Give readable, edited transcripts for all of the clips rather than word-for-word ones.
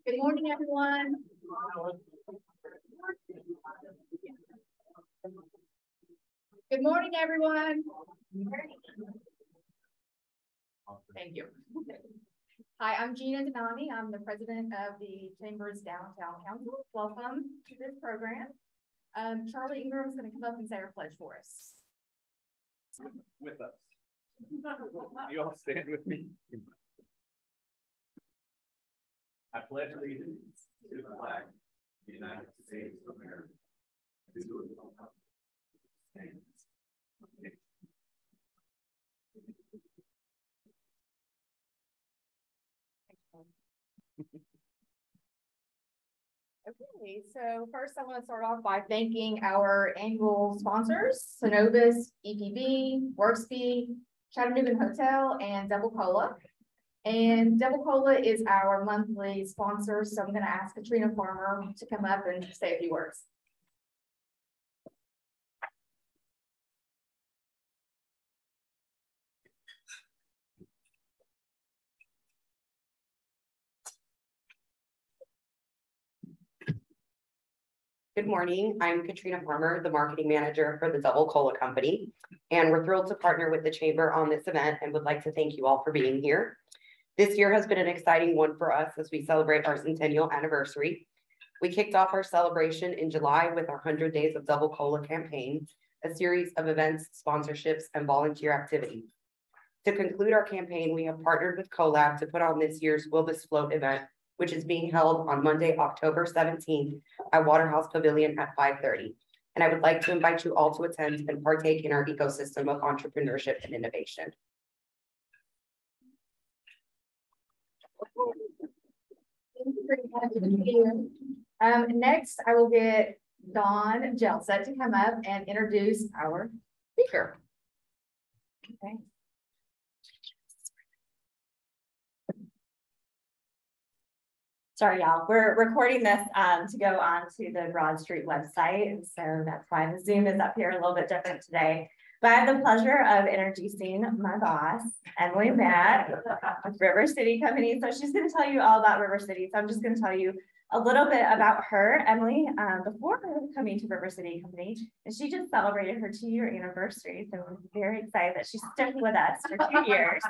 Good morning, everyone. Good morning, everyone. Thank you. Hi, I'm Gina Denani. I'm the president of the Chamber's Downtown Council. Welcome to this program. Charlie Ingram is going to come up and say our pledge for us. With us. You all stand with me. I pledge allegiance to the flag of the United States of America, and to the republic that stands one nation. Okay, so first I want to start off by thanking our annual sponsors, Synovus, EPB, Workspeed, Chattanooga Hotel, and Double Cola. And Double Cola is our monthly sponsor, so I'm going to ask Katrina Farmer to come up and say a few words. Good morning. I'm Katrina Farmer, the marketing manager for the Double Cola Company, and we're thrilled to partner with the Chamber on this event and would like to thank you all for being here. This year has been an exciting one for us as we celebrate our centennial anniversary. We kicked off our celebration in July with our 100 Days of Double Cola campaign, a series of events, sponsorships, and volunteer activities. To conclude our campaign, we have partnered with CoLab to put on this year's Will This Float event, which is being held on Monday, October 17th at Waterhouse Pavilion at 5:30. And I would like to invite you all to attend and partake in our ecosystem of entrepreneurship and innovation. Next, I will get Dawn Gelset to come up and introduce our speaker. Okay. Sorry, y'all. We're recording this to go on to the Broad Street website. And so that's why the Zoom is up here a little bit different today. But I have the pleasure of introducing my boss, Emily Mack, with River City Company. So she's going to tell you all about River City. So I'm just going to tell you a little bit about her, Emily, before coming to River City Company. And she just celebrated her 2-year anniversary. So we're very excited that she's stuck with us for 2 years.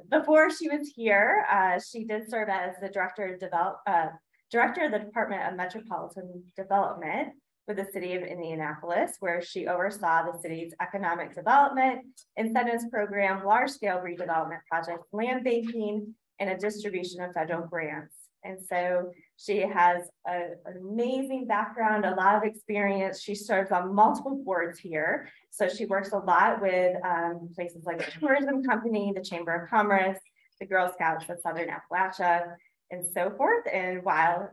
Before she was here, she did serve as the director of the Department of Metropolitan Development for the city of Indianapolis, where she oversaw the city's economic development, incentives program, large-scale redevelopment projects, land banking, and a distribution of federal grants. And so she has an amazing background, a lot of experience. She serves on multiple boards here. So she works a lot with places like the Tourism Company, the Chamber of Commerce, the Girl Scouts of Southern Appalachia, and so forth. And while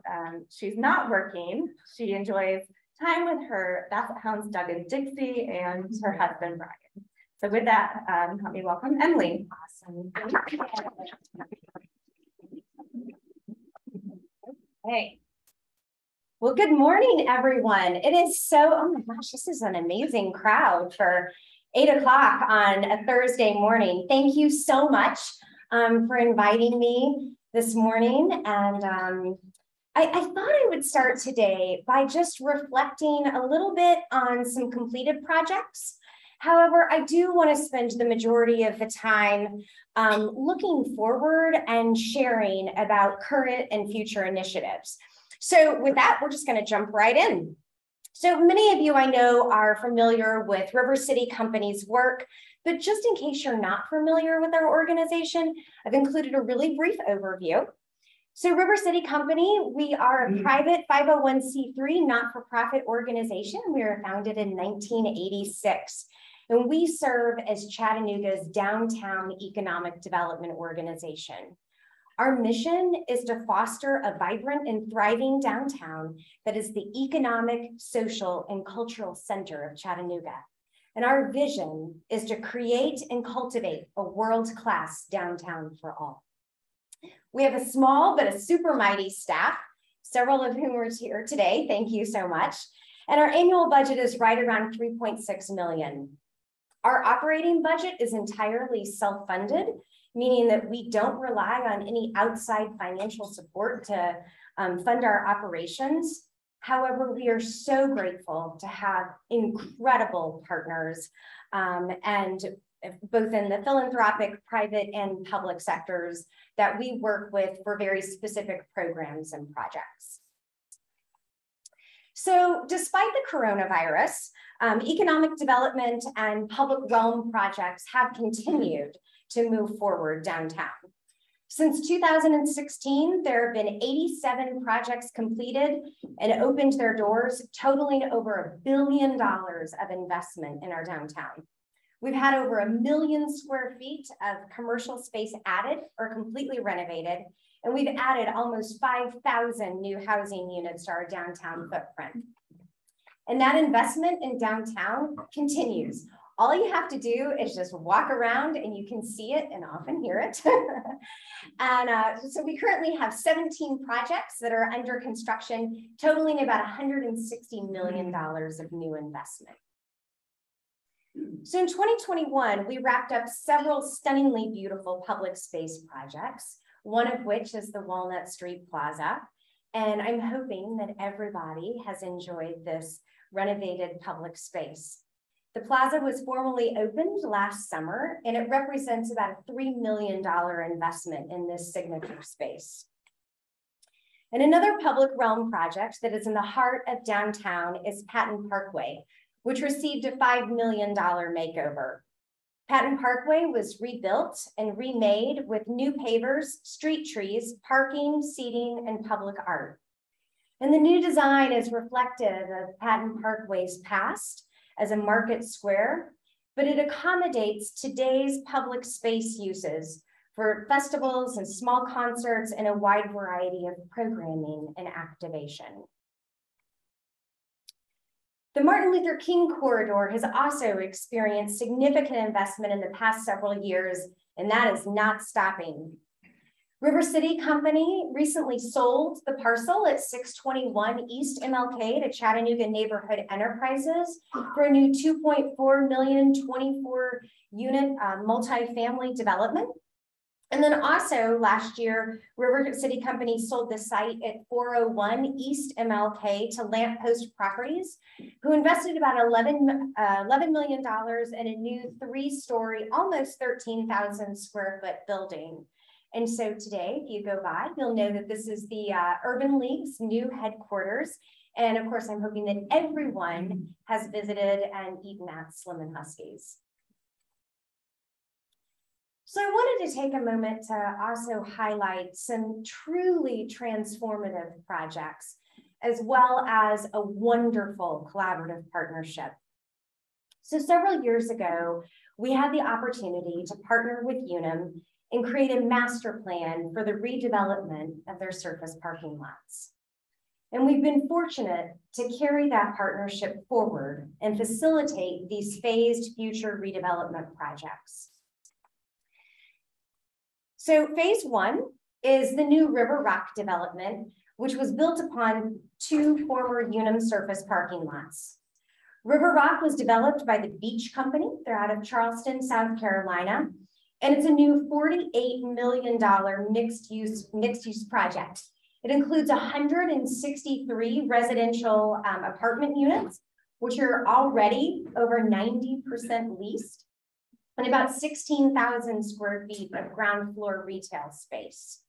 she's not working, she enjoys time with her Basset Hounds, Doug and Dixie, and her husband, Brian. So with that, help me welcome Emily. Awesome. Hey. Well, good morning, everyone. It is so, oh my gosh, this is an amazing crowd for 8 o'clock on a Thursday morning. Thank you so much for inviting me this morning. And I thought I would start today by just reflecting a little bit on some completed projects. However, I do want to spend the majority of the time looking forward and sharing about current and future initiatives. So with that, we're just going to jump right in. So many of you I know are familiar with River City Company's work, but just in case you're not familiar with our organization, I've included a really brief overview. So River City Company, we are a private 501c3 not-for-profit organization. We were founded in 1986. And we serve as Chattanooga's downtown economic development organization. Our mission is to foster a vibrant and thriving downtown that is the economic, social, and cultural center of Chattanooga. And our vision is to create and cultivate a world-class downtown for all. We have a small but a super mighty staff, several of whom are here today. Thank you so much. And our annual budget is right around $3.6 million. Our operating budget is entirely self-funded, meaning that we don't rely on any outside financial support to fund our operations. However, we are so grateful to have incredible partners and both in the philanthropic, private, and public sectors that we work with for very specific programs and projects. So despite the coronavirus, economic development and public realm projects have continued to move forward downtown. Since 2016, there have been 87 projects completed and opened their doors, totaling over $1 billion of investment in our downtown. We've had over 1 million square feet of commercial space added or completely renovated, and we've added almost 5,000 new housing units to our downtown footprint. And that investment in downtown continues. All you have to do is just walk around and you can see it and often hear it. And so we currently have 17 projects that are under construction, totaling about $160 million of new investment. So in 2021, we wrapped up several stunningly beautiful public space projects, one of which is the Walnut Street Plaza. And I'm hoping that everybody has enjoyed this renovated public space. The plaza was formally opened last summer, and it represents about a $3 million investment in this signature space. And another public realm project that is in the heart of downtown is PATTEN Parkway, which received a $5 million makeover. PATTEN Parkway was rebuilt and remade with new pavers, street trees, parking, seating, and public art. And the new design is reflective of PATTEN Parkway's past as a market square, but it accommodates today's public space uses for festivals and small concerts and a wide variety of programming and activation. The Martin Luther King corridor has also experienced significant investment in the past several years, and that is not stopping. River City Company recently sold the parcel at 621 East MLK to Chattanooga Neighborhood Enterprises for a new 2.4 million 24-unit multifamily development. And then also last year, River City Company sold the site at 401 East MLK to Lamppost Properties, who invested about $11 million in a new 3-story, almost 13,000 square foot building. And so today, if you go by, you'll know that this is the Urban League's new headquarters. And of course, I'm hoping that everyone has visited and eaten at Slim & Husky's. So I wanted to take a moment to also highlight some truly transformative projects, as well as a wonderful collaborative partnership. So several years ago, we had the opportunity to partner with UNUM and create a master plan for the redevelopment of their surface parking lots. And we've been fortunate to carry that partnership forward and facilitate these phased future redevelopment projects. So phase 1 is the new Riverfront development, which was built upon 2 former UNUM surface parking lots. Riverfront was developed by the Beach Company. They're out of Charleston, South Carolina. And it's a new $48 million mixed-use project. It includes 163 residential apartment units, which are already over 90% leased, and about 16,000 square feet of ground floor retail space.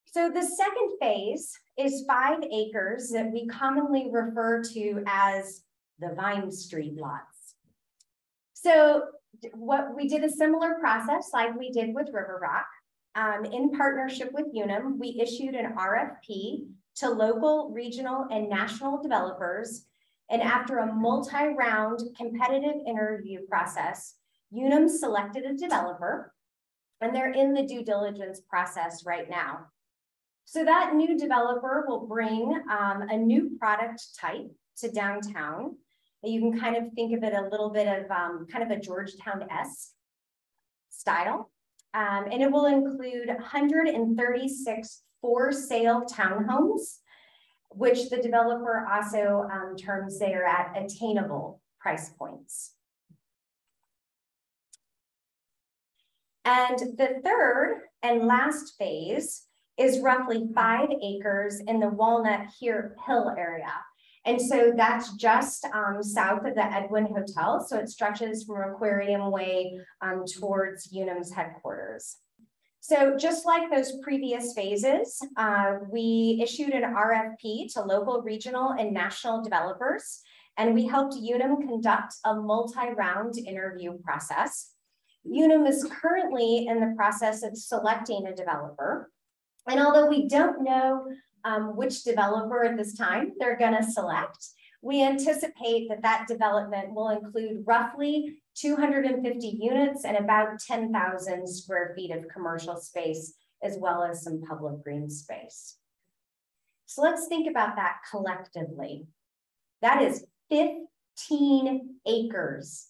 So the second phase is 5 acres that we commonly refer to as the Vine Street lots. So what we did a similar process like we did with Riverfront. In partnership with UNUM, we issued an RFP to local, regional, and national developers. And after a multi-round competitive interview process, UNUM selected a developer, and they're in the due diligence process right now. So that new developer will bring a new product type to downtown. You can kind of think of it a little bit of kind of a Georgetown-esque style. And it will include 136 for-sale townhomes, which the developer also terms they are at attainable price points. And the third and last phase is roughly 5 acres in the Walnut Hill area. And so that's just south of the Edwin Hotel. So it stretches from Aquarium Way towards UNUM's headquarters. So just like those previous phases, we issued an RFP to local, regional, and national developers, and we helped UNUM conduct a multi-round interview process. UNUM is currently in the process of selecting a developer. And although we don't know which developer at this time they're going to select, we anticipate that that development will include roughly 250 units and about 10,000 square feet of commercial space, as well as some public green space. So let's think about that collectively. That is 15 acres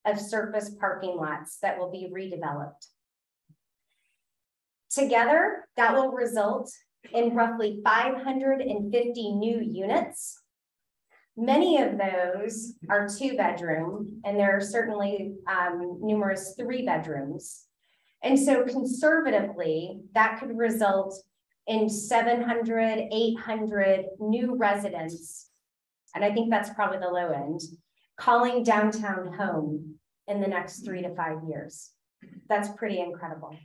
of surface parking lots that will be redeveloped. Together, that will result in roughly 550 new units. Many of those are 2-bedroom, and there are certainly numerous 3-bedrooms. And so conservatively, that could result in 700, 800 new residents, and I think that's probably the low end, calling downtown home in the next 3 to 5 years. That's pretty incredible.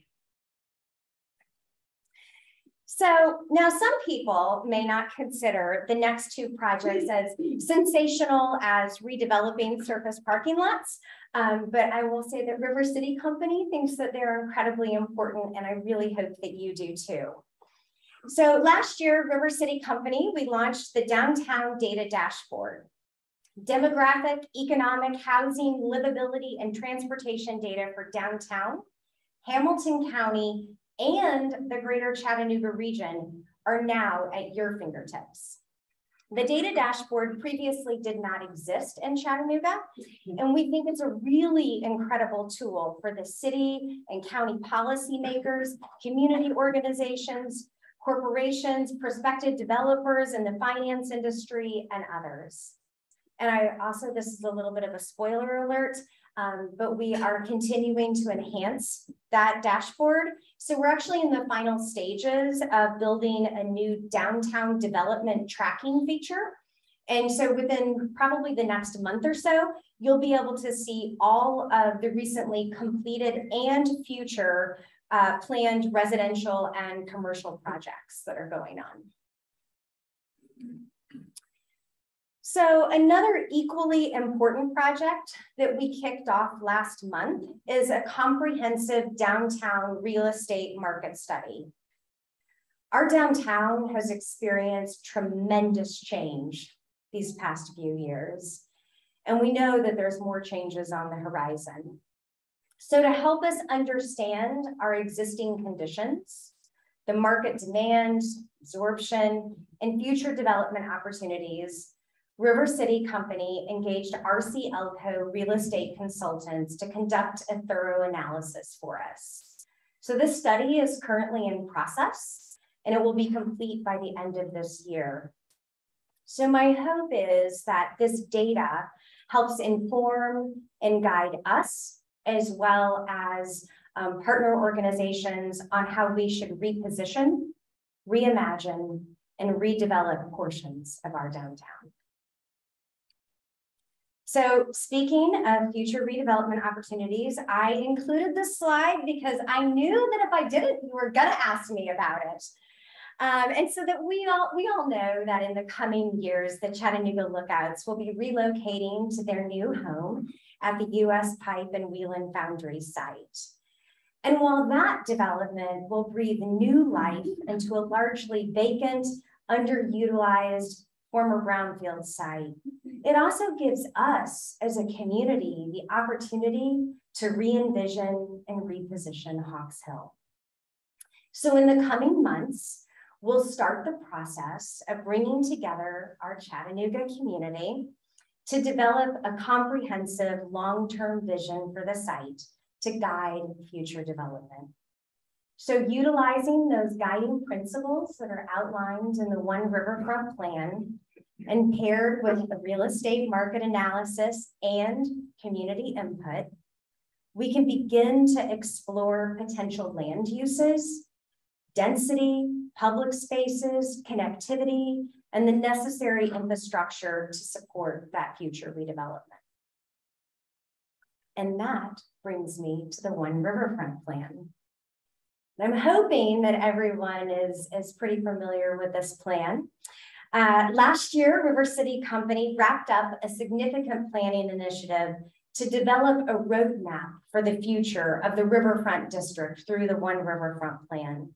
So now some people may not consider the next 2 projects as sensational as redeveloping surface parking lots, but I will say that River City Company thinks that they're incredibly important, and I really hope that you do too. So last year, River City Company, we launched the Downtown Data Dashboard. Demographic, economic, housing, livability, and transportation data for downtown, Hamilton County, and the greater Chattanooga region are now at your fingertips. The data dashboard previously did not exist in Chattanooga, and we think it's a really incredible tool for the city and county policymakers, community organizations, corporations, prospective developers in the finance industry, and others. And I also, this is a little bit of a spoiler alert, but we are continuing to enhance that dashboard. So we're actually in the final stages of building a new downtown development tracking feature. And so within probably the next month or so, you'll be able to see all of the recently completed and future planned residential and commercial projects that are going on. So another equally important project that we kicked off last month is a comprehensive downtown real estate market study. Our downtown has experienced tremendous change these past few years, and we know that there's more changes on the horizon. So to help us understand our existing conditions, the market demand, absorption, and future development opportunities, River City Company engaged RC Elko real estate consultants to conduct a thorough analysis for us. So this study is currently in process, and it will be complete by the end of this year. So my hope is that this data helps inform and guide us, as well as partner organizations, on how we should reposition, reimagine, and redevelop portions of our downtown. So speaking of future redevelopment opportunities, I included this slide because I knew that if I didn't, you were gonna ask me about it. And so that we all know that in the coming years, the Chattanooga Lookouts will be relocating to their new home at the US Pipe and Wheelan Foundry site. And while that development will breathe new life into a largely vacant, underutilized former brownfield site, it also gives us as a community the opportunity to re-envision and reposition Hawks Hill. So in the coming months, we'll start the process of bringing together our Chattanooga community to develop a comprehensive long-term vision for the site to guide future development. So utilizing those guiding principles that are outlined in the One Riverfront plan, And paired with a real estate market analysis and community input, we can begin to explore potential land uses, density, public spaces, connectivity, and the necessary infrastructure to support that future redevelopment. And that brings me to the One Riverfront plan. I'm hoping that everyone is pretty familiar with this plan. Last year, River City Company wrapped up a significant planning initiative to develop a roadmap for the future of the Riverfront District through the One Riverfront plan.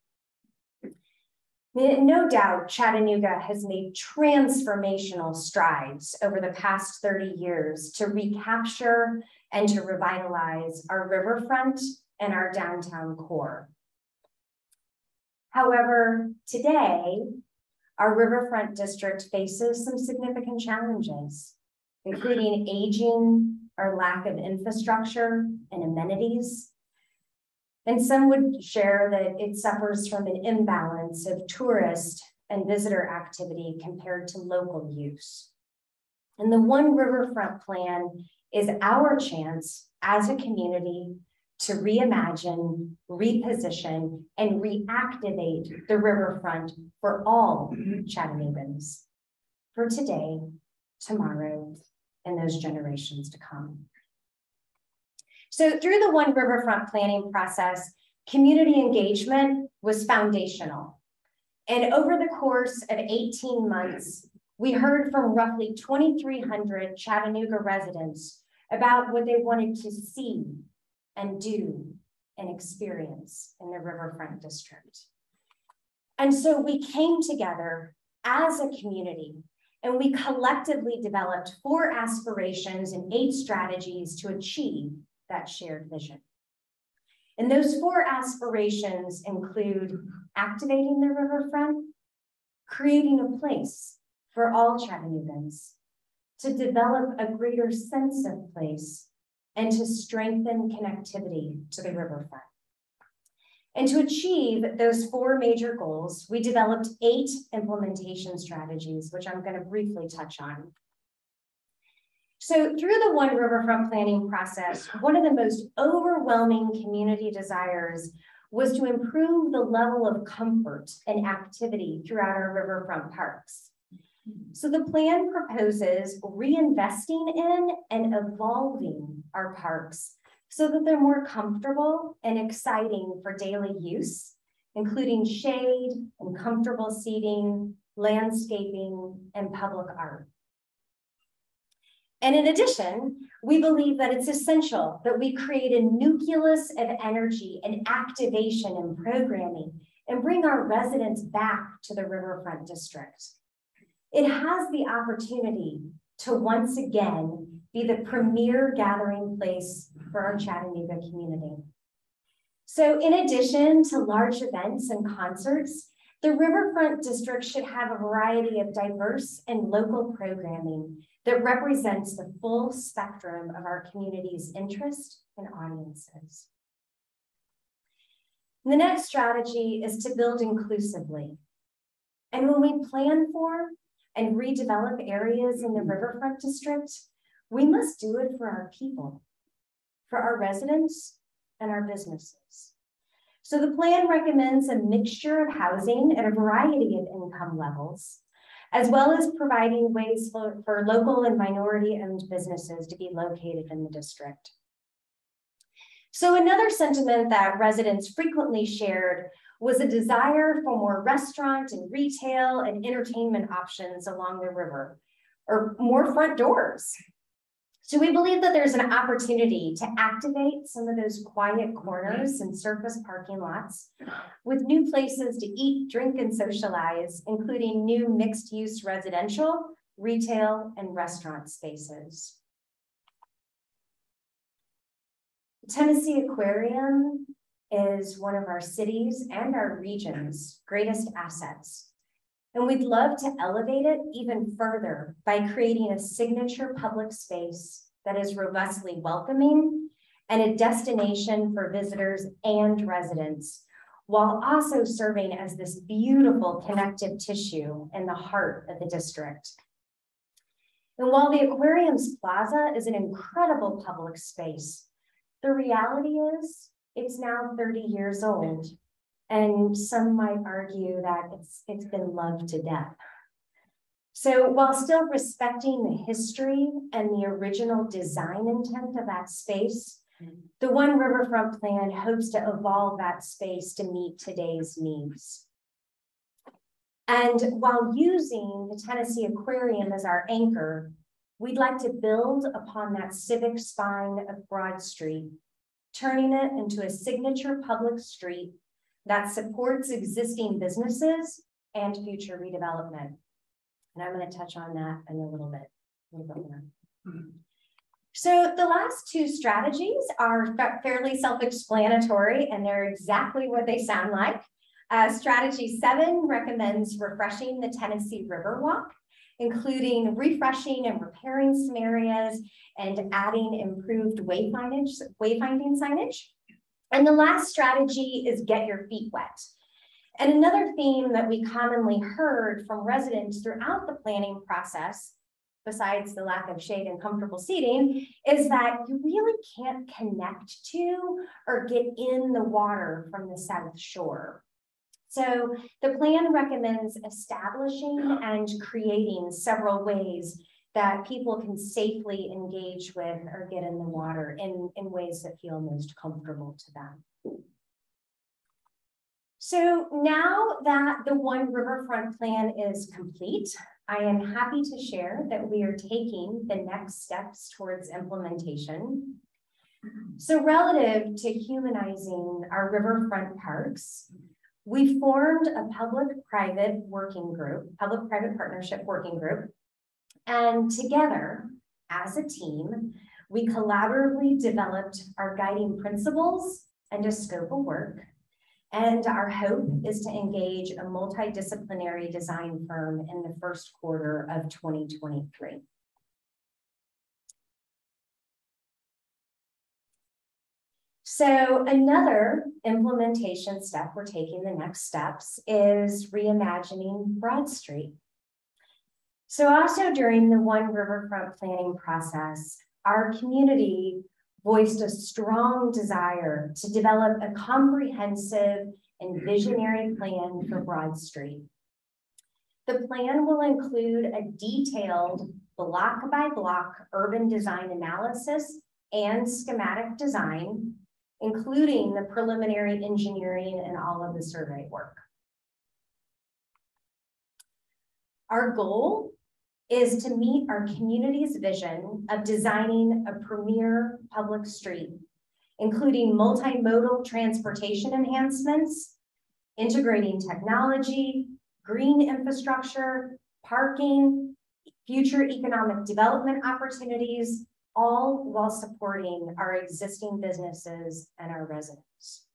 No doubt, Chattanooga has made transformational strides over the past 30 years to recapture and to revitalize our riverfront and our downtown core. However, today, our Riverfront District faces some significant challenges, including aging or lack of infrastructure and amenities. And some would share that it suffers from an imbalance of tourist and visitor activity compared to local use. And the One Riverfront plan is our chance as a community to reimagine, reposition, and reactivate the riverfront for all Chattanoogans, for today, tomorrow, and those generations to come. So through the One Riverfront planning process, community engagement was foundational. And over the course of 18 months, we heard from roughly 2,300 Chattanooga residents about what they wanted to see and do and experience in the Riverfront District. And so we came together as a community and we collectively developed 4 aspirations and 8 strategies to achieve that shared vision. And those 4 aspirations include activating the riverfront, creating a place for all Chattanoogans, to develop a greater sense of place, and to strengthen connectivity to the riverfront. And to achieve those 4 major goals, we developed 8 implementation strategies, which I'm going to briefly touch on. So through the One Riverfront planning process, one of the most overwhelming community desires was to improve the level of comfort and activity throughout our riverfront parks. So the plan proposes reinvesting in and evolving our parks so that they're more comfortable and exciting for daily use, including shade and comfortable seating, landscaping, and public art. And in addition, we believe that it's essential that we create a nucleus of energy and activation and programming and bring our residents back to the Riverfront District. It has the opportunity to once again be the premier gathering place for our Chattanooga community. So in addition to large events and concerts, the Riverfront District should have a variety of diverse and local programming that represents the full spectrum of our community's interest and audiences. The next strategy is to build inclusively. And when we plan for and redevelop areas in the Riverfront District, we must do it for our people, for our residents and our businesses. So the plan recommends a mixture of housing at a variety of income levels, as well as providing ways for local and minority-owned businesses to be located in the district. So another sentiment that residents frequently shared was a desire for more restaurant and retail and entertainment options along the river, or more front doors. So we believe that there's an opportunity to activate some of those quiet corners and surface parking lots with new places to eat, drink, and socialize, including new mixed-use residential, retail, and restaurant spaces. The Tennessee Aquarium is one of our city's and our region's greatest assets. And we'd love to elevate it even further by creating a signature public space that is robustly welcoming and a destination for visitors and residents, while also serving as this beautiful connective tissue in the heart of the district. And while the aquarium's plaza is an incredible public space, the reality is it's now 30 years old. And some might argue that it's been loved to death. So while still respecting the history and the original design intent of that space, the One Riverfront plan hopes to evolve that space to meet today's needs. And while using the Tennessee Aquarium as our anchor, we'd like to build upon that civic spine of Broad Street, turning it into a signature public street that supports existing businesses and future redevelopment. And I'm going to touch on that in a little bit more. So the last two strategies are fairly self-explanatory, and they're exactly what they sound like. Strategy 7 recommends refreshing the Tennessee Riverwalk, including refreshing and repairing some areas and adding improved wayfinding signage. And the last strategy is get your feet wet. And another theme that we commonly heard from residents throughout the planning process, besides the lack of shade and comfortable seating, is that you really can't connect to or get in the water from the South Shore. So the plan recommends establishing and creating several ways that people can safely engage with or get in the water in ways that feel most comfortable to them. So now that the One Riverfront plan is complete, I am happy to share that we are taking the next steps towards implementation. So relative to humanizing our riverfront parks, we formed a public-private partnership working group. And together, as a team, we collaboratively developed our guiding principles and a scope of work. And our hope is to engage a multidisciplinary design firm in the first quarter of 2023. So another implementation step, we're taking the next steps, is reimagining Broad Street. So also during the One Riverfront planning process, our community voiced a strong desire to develop a comprehensive and visionary plan for Broad Street. The plan will include a detailed block-by-block urban design analysis and schematic design, including the preliminary engineering and all of the survey work. Our goal is to meet our community's vision of designing a premier public street, including multimodal transportation enhancements, integrating technology, green infrastructure, parking, future economic development opportunities, all while supporting our existing businesses and our residents.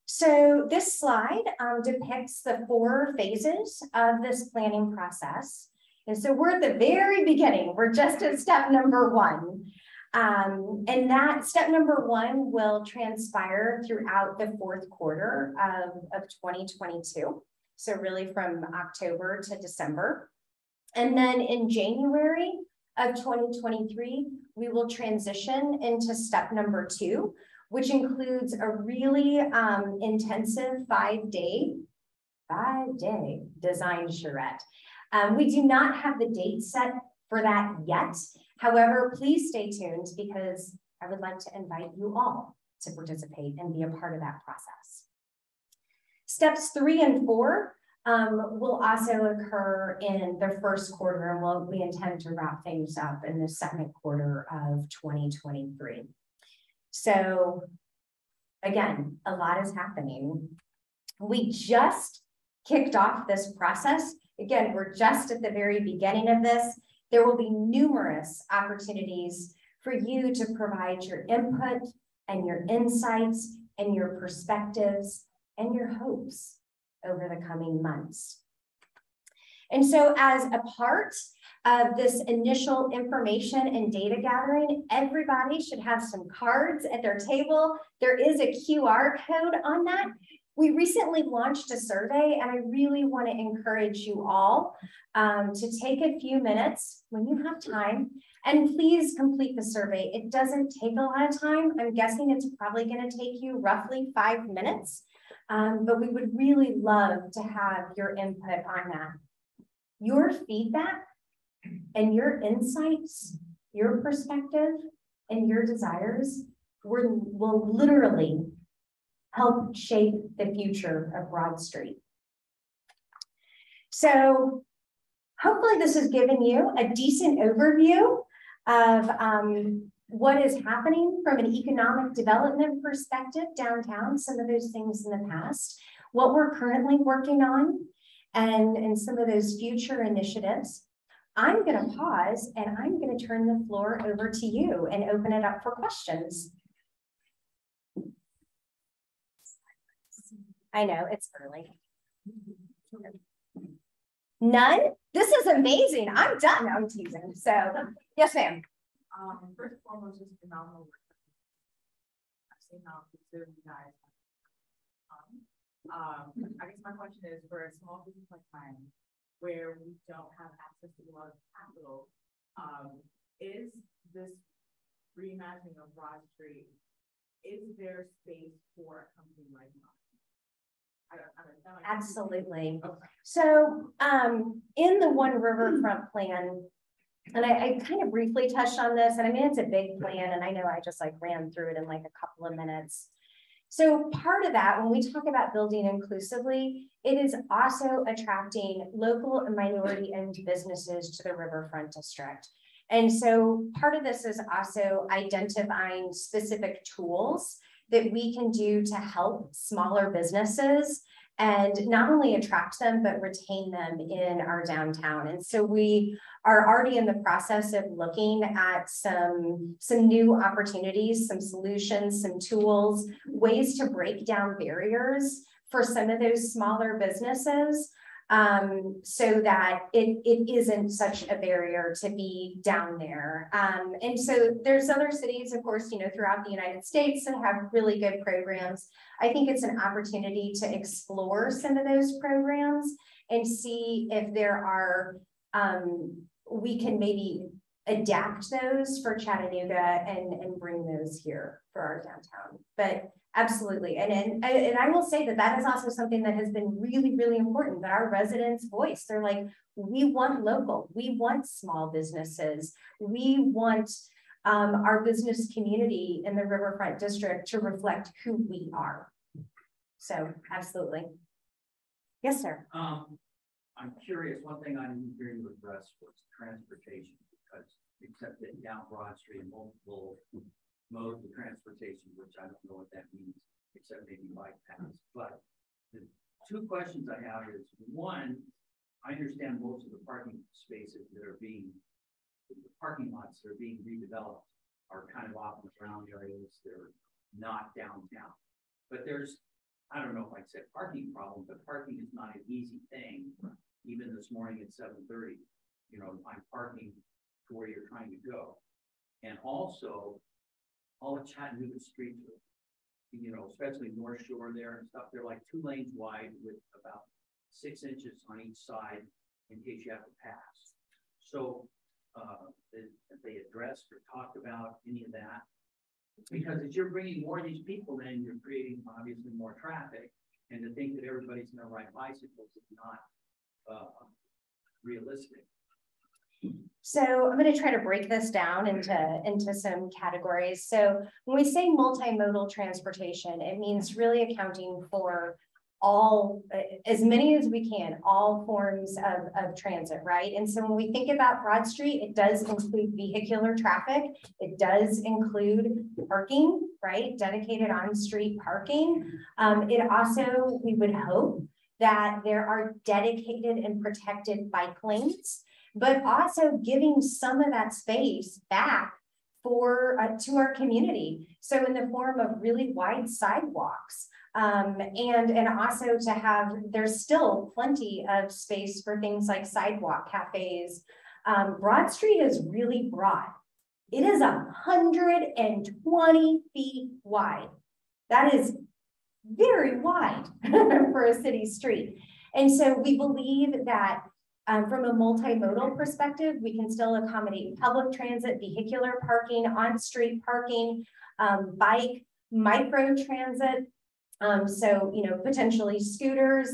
So this slide depicts the 4 phases of this planning process. And so we're at the very beginning. We're just at step number 1. And that step number 1 will transpire throughout the 4th quarter of 2022. So really from October to December. And then in January of 2023, we will transition into step number 2, which includes a really intensive 5-day design charrette. We do not have the date set for that yet. However, please stay tuned because I would like to invite you all to participate and be a part of that process. Steps 3 and 4 will also occur in the 1st quarter, and we intend to wrap things up in the 2nd quarter of 2023. So again, a lot is happening. We just kicked off this process. Again, we're just at the very beginning of this. There will be numerous opportunities for you to provide your input and your insights and your perspectives and your hopes over the coming months. And so as a part of this initial information and data gathering, everybody should have some cards at their table. There is a QR code on that. We recently launched a survey, and I really want to encourage you all to take a few minutes when you have time, and please complete the survey. It doesn't take a lot of time. I'm guessing it's probably going to take you roughly 5 minutes, but we would really love to have your input on that. Your feedback and your insights, your perspective, and your desires will literally help shape the future of Broad Street. So hopefully this has given you a decent overview of what is happening from an economic development perspective downtown, some of those things in the past, what we're currently working on, and some of those future initiatives. I'm going to pause and I'm going to turn the floor over to you and open it up for questions. I know it's early. None? This is amazing. I'm done. No, I'm teasing. So, yes, ma'am. First and foremost, just phenomenal work. I've seen how considerate you guys have. I guess my question is, for a small business like mine, where we don't have access to a lot of capital, is this reimagining of Broad Street, is there space for a company like mine? Absolutely. So in the One Riverfront plan, and I kind of briefly touched on this, and I mean, it's a big plan, and I know I just like ran through it in like a couple of minutes. So part of that, when we talk about building inclusively, it is also attracting local and minority-owned businesses to the Riverfront district. And so part of this is also identifying specific tools that we can do to help smaller businesses and not only attract them, but retain them in our downtown. And so we are already in the process of looking at some new opportunities, some solutions, some tools, ways to break down barriers for some of those smaller businesses, so that it isn't such a barrier to be down there. And so there's other cities, of course, you know, throughout the United States that have really good programs. I think it's an opportunity to explore some of those programs and see if there are, we can maybe adapt those for Chattanooga and bring those here for our downtown. But absolutely, and I will say that is also something that has been really, really important, that our residents voice. They're like, we want local, we want small businesses, we want our business community in the Riverfront district to reflect who we are. So absolutely. Yes, sir. I'm curious, one thing I didn't hear you address was transportation, because except that down Broad Street, multiple modes of transportation, which I don't know what that means, except maybe bike paths. But the two questions I have is, one, I understand most of the parking spaces that are being, the parking lots that are being redeveloped are kind of off in the ground areas. They're not downtown. But there's, I don't know if I'd say parking problem, but parking is not an easy thing. Even this morning at 7:30, you know, I'm parking to where you're trying to go. And also, all of Chattanooga streets, you know, especially North Shore there and stuff, they're like 2 lanes wide with about 6 inches on each side in case you have to pass. So if they addressed or talked about any of that, because as you're bringing more of these people in, you're creating obviously more traffic, and to think that everybody's going to ride bicycles is not realistic. So I'm going to try to break this down into some categories. So when we say multimodal transportation, it means really accounting for all, as many as we can, all forms of transit, right? And so when we think about Broad Street, it does include vehicular traffic. It does include parking, right? Dedicated on-street parking. It also, we would hope that there are dedicated and protected bike lanes, but also giving some of that space back for to our community. So in the form of really wide sidewalks, and also to have, there's still plenty of space for things like sidewalk cafes. Broad Street is really broad. It is 120 feet wide. That is very wide for a city street. And so we believe that from a multimodal perspective, we can still accommodate public transit, vehicular parking, on-street parking, bike, micro transit. So, you know, potentially scooters,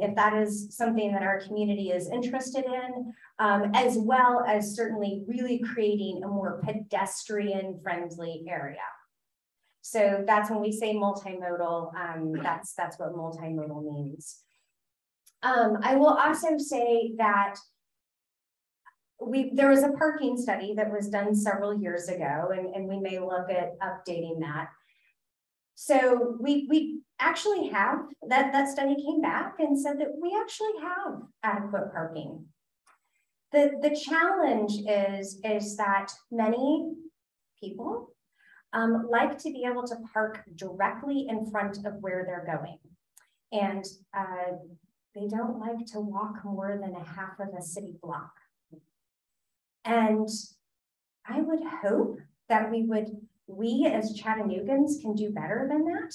if that is something that our community is interested in, as well as certainly really creating a more pedestrian friendly area. So that's when we say multimodal, that's what multimodal means. I will also say that there was a parking study that was done several years ago, and we may look at updating that. So we actually have, that study came back and said that we actually have adequate parking. The challenge is that many people like to be able to park directly in front of where they're going. And they don't like to walk more than a half of a city block. And I would hope that we as Chattanoogans can do better than that.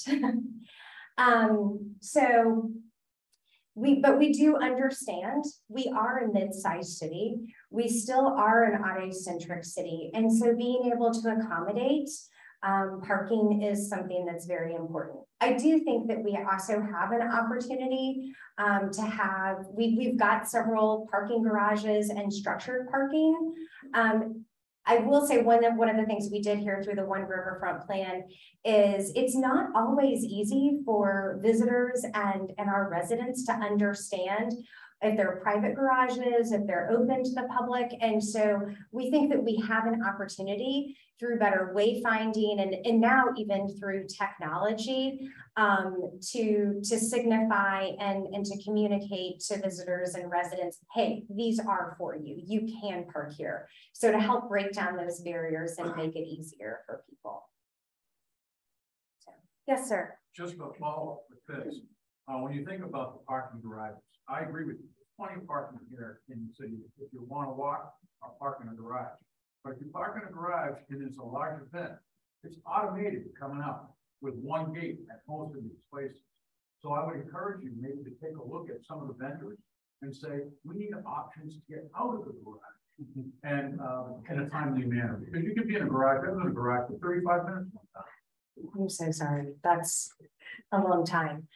But we do understand we are a mid-sized city. We still are an auto-centric city. And so being able to accommodate parking is something that's very important. I do think that we also have an opportunity to have, we've got several parking garages and structured parking. I will say one of the things we did here through the One Riverfront plan is it's not always easy for visitors and our residents to understand if they're private garages, if they're open to the public. And so we think that we have an opportunity through better wayfinding and now even through technology to signify and to communicate to visitors and residents, hey, these are for you. You can park here. So to help break down those barriers and make it easier for people. So, yes, sir. Just a follow-up with this. When you think about the parking garages, I agree with you. There's plenty of parking here in the city. If you want to walk, or park in a garage. But if you park in a garage and it's a large event, it's automated coming out with one gate at most of these places. So I would encourage you maybe to take a look at some of the vendors and say, we need options to get out of the garage and in a timely manner. Because you can be in a garage, I was in a garage for 35 minutes one time. I'm so sorry. That's a long time.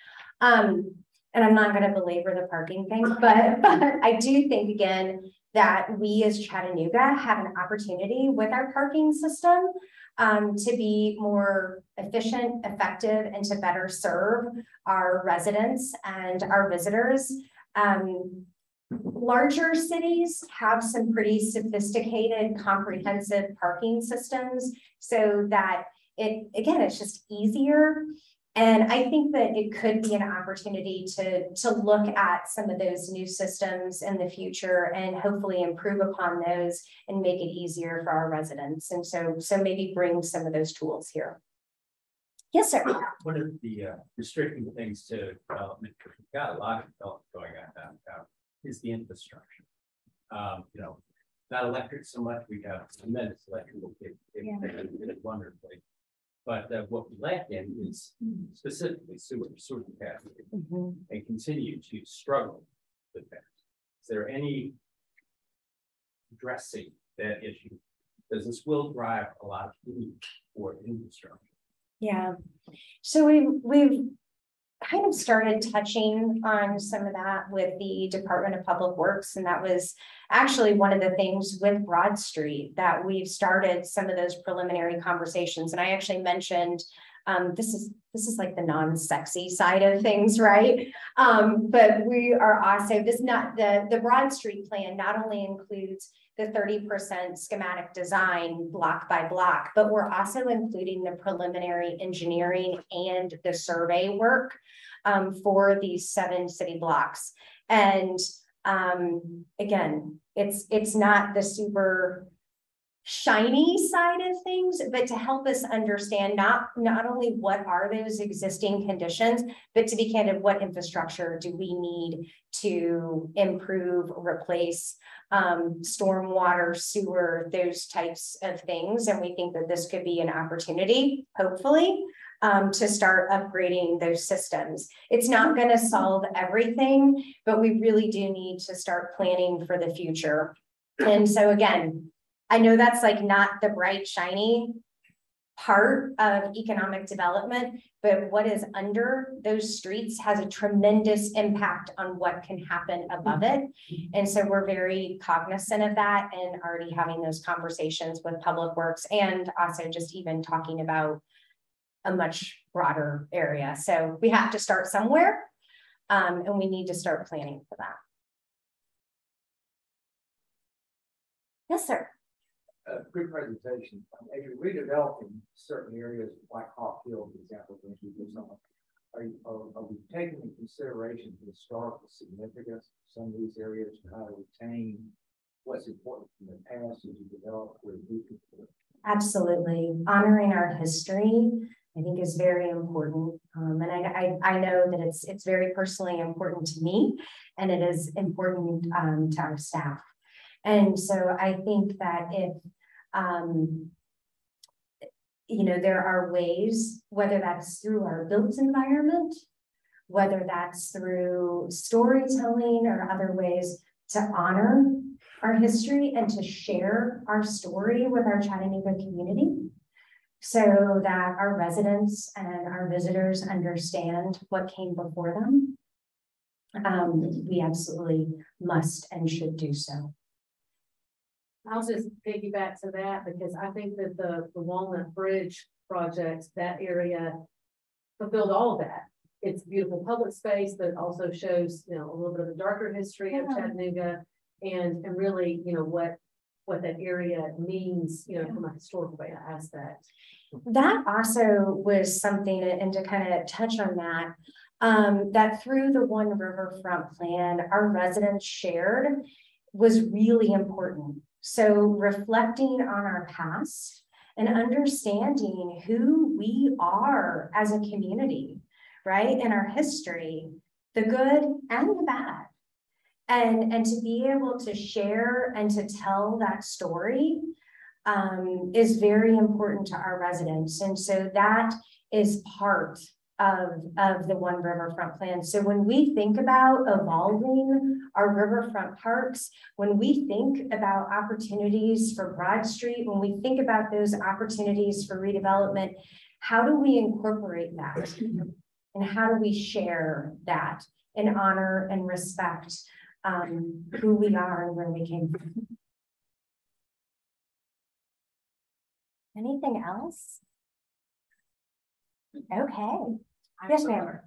And I'm not going to belabor the parking thing, but I do think, again, that we as Chattanooga have an opportunity with our parking system to be more efficient, effective, and to better serve our residents and our visitors. Larger cities have some pretty sophisticated, comprehensive parking systems so that it's just easier. And I think that it could be an opportunity to look at some of those new systems in the future and hopefully improve upon those and make it easier for our residents. And so maybe bring some of those tools here. Yes, sir. One of the restricting things to development, because we've got a lot of development going on downtown, is the infrastructure. Not electric so much. We have tremendous electrical capability wonderfully. But what we lack in is specifically sewer capacity and continue to struggle with that. Is there any addressing that issue? Because this will drive a lot of need for infrastructure. Yeah. So we've kind of started touching on some of that with the Department of Public Works, and that was actually one of the things with Broad Street that we've started some of those preliminary conversations. And I actually mentioned this is like the non-sexy side of things, right? But we are also the Broad Street plan not only includes the 30% schematic design block by block, but we're also including the preliminary engineering and the survey work for these 7 city blocks. And again, it's not the super shiny side of things, but to help us understand not only what are those existing conditions, but to be candid, what infrastructure do we need to improve, replace, stormwater, sewer, those types of things. And we think that this could be an opportunity, hopefully, to start upgrading those systems. It's not going to solve everything, but we really do need to start planning for the future. And so again, I know that's like not the bright, shiny part of economic development, but what is under those streets has a tremendous impact on what can happen above it. And so we're very cognizant of that and already having those conversations with Public Works and also just even talking about a much broader area. So we have to start somewhere, and we need to start planning for that. Yes, sir. Good presentation. As you're redeveloping certain areas like Hawk Hill, for example, are we taking into consideration the historical significance of some of these areas to how to retain what's important from the past as you develop where we can? Absolutely. Honoring our history, I think, is very important. And I know that it's very personally important to me, and it is important to our staff. And so I think that if, you know, there are ways, whether that's through our built environment, whether that's through storytelling or other ways to honor our history and to share our story with our Chattanooga community so that our residents and our visitors understand what came before them, we absolutely must and should do so. I'll just piggyback to that because I think that the Walnut Bridge project, that area fulfilled all of that. It's beautiful public space, but it also shows, you know, a little bit of the darker history of Chattanooga and really, you know, what that area means, you know, from a historical aspect. That also was something, and to kind of touch on that, that through the One Riverfront plan, our residents shared was really important. So reflecting on our past and understanding who we are as a community, right? And our history, the good and the bad. And to be able to share and to tell that story is very important to our residents. And so that is part of the One Riverfront plan. So when we think about evolving our riverfront parks, when we think about opportunities for Broad Street, when we think about those opportunities for redevelopment, how do we incorporate that? And how do we share that and honor and respect who we are and where we came from? Anything else? Okay. Yes, ma'am.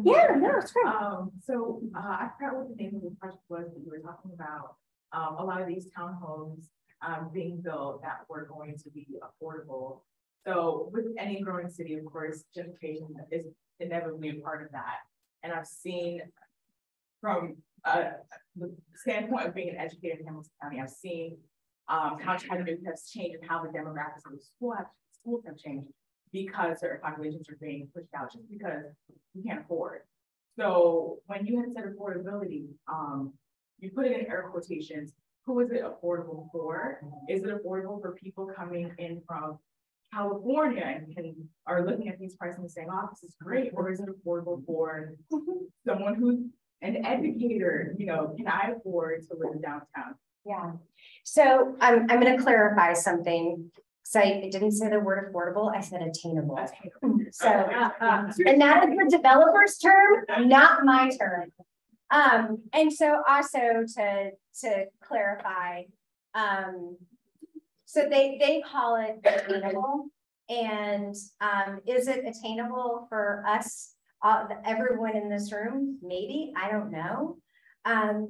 Yeah, no, it's great. I forgot what the name of the project was that you were talking about. A lot of these townhomes being built that were going to be affordable. So with any growing city, of course, gentrification is inevitably a part of that. And I've seen from the standpoint of being an educator in Hamilton County, I've seen how Chattanooga has changed and how the demographics of the schools have changed because certain populations are being pushed out just because we can't afford. So when you had said affordability, you put it in air quotations. Who is it affordable for? Is it affordable for people coming in from California and are looking at these prices and saying, oh, this is great? Or is it affordable for someone who's an educator? You know, can I afford to live in downtown? Yeah. So I'm going to clarify something. So I didn't say the word affordable, I said attainable. So, and that is the developer's term, not my term. And so also to clarify, so they call it attainable. And is it attainable for us, everyone in this room? Maybe, I don't know.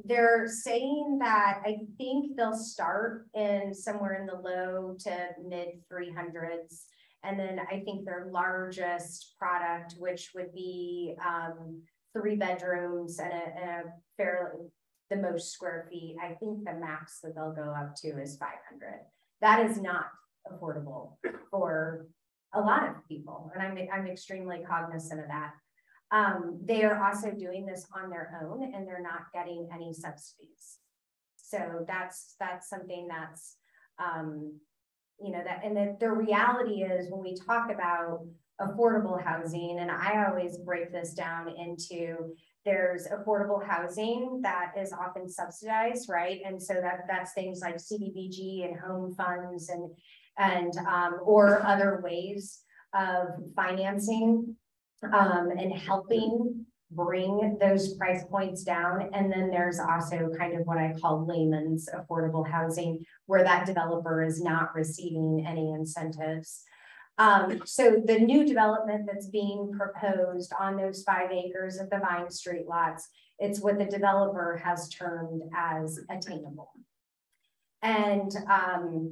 They're saying that I think they'll start in somewhere in the low to mid 300s. And then I think their largest product, which would be 3 bedrooms and a fairly, the most square feet, I think the max that they'll go up to is 500. That is not affordable for a lot of people. And I'm extremely cognizant of that. They are also doing this on their own and they're not getting any subsidies. So that's something that's, you know, that, and the reality is when we talk about affordable housing. And I always break this down into there's affordable housing that is often subsidized, right? And so that's things like CDBG and home funds and or other ways of financing and helping bring those price points down. And then there's also kind of what I call layman's affordable housing, where that developer is not receiving any incentives. So the new development that's being proposed on those 5 acres of the Vine Street lots, it's what the developer has termed as attainable. And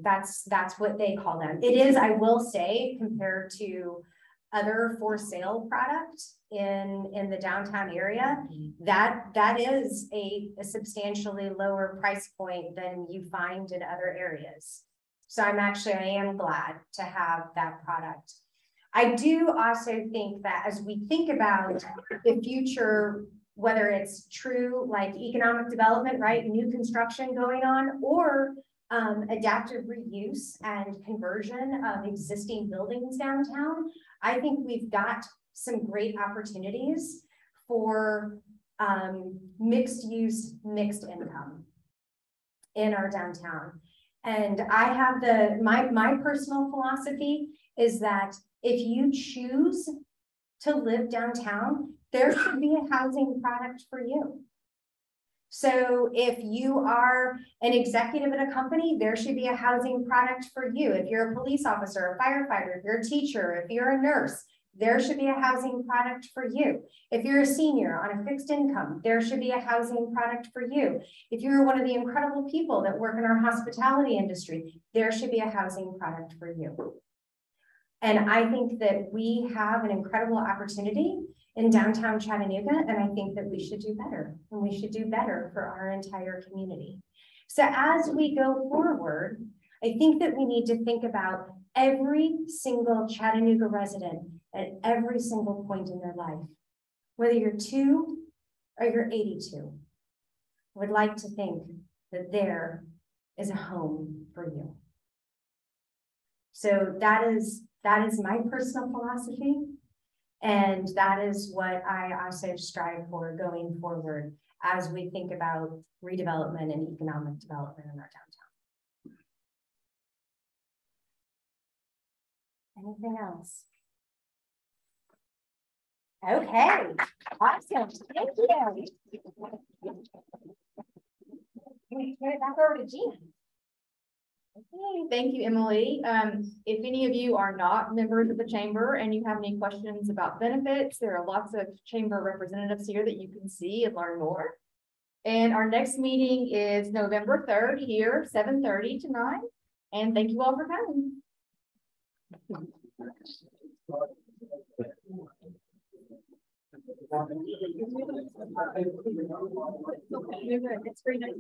that's what they call them. It is, I will say, compared to other for sale product in the downtown area, that is a substantially lower price point than you find in other areas. So I am glad to have that product. I do also think that as we think about the future, whether it's true like economic development, right, new construction going on, or adaptive reuse and conversion of existing buildings downtown, I think we've got some great opportunities for mixed use, mixed income in our downtown. And I have my personal philosophy is that if you choose to live downtown, there should be a housing product for you. So if you are an executive at a company, there should be a housing product for you. If you're a police officer, a firefighter, if you're a teacher, if you're a nurse, there should be a housing product for you. If you're a senior on a fixed income, there should be a housing product for you. If you're one of the incredible people that work in our hospitality industry, there should be a housing product for you. And I think that we have an incredible opportunity in downtown Chattanooga, and I think that we should do better, and we should do better for our entire community. So as we go forward, I think that we need to think about every single Chattanooga resident at every single point in their life. Whether you're 2 or you're 82, I would like to think that there is a home for you. So that is my personal philosophy. And that is what I also strive for going forward as we think about redevelopment and economic development in our downtown. Anything else? Okay, awesome. Thank you. Can we turn it back over to Gina? Okay, thank you, Emily. If any of you are not members of the chamber and you have any questions about benefits, there are lots of chamber representatives here that you can see and learn more. And our next meeting is November 3rd here, 7:30 to 9. And thank you all for coming. It's pretty nice.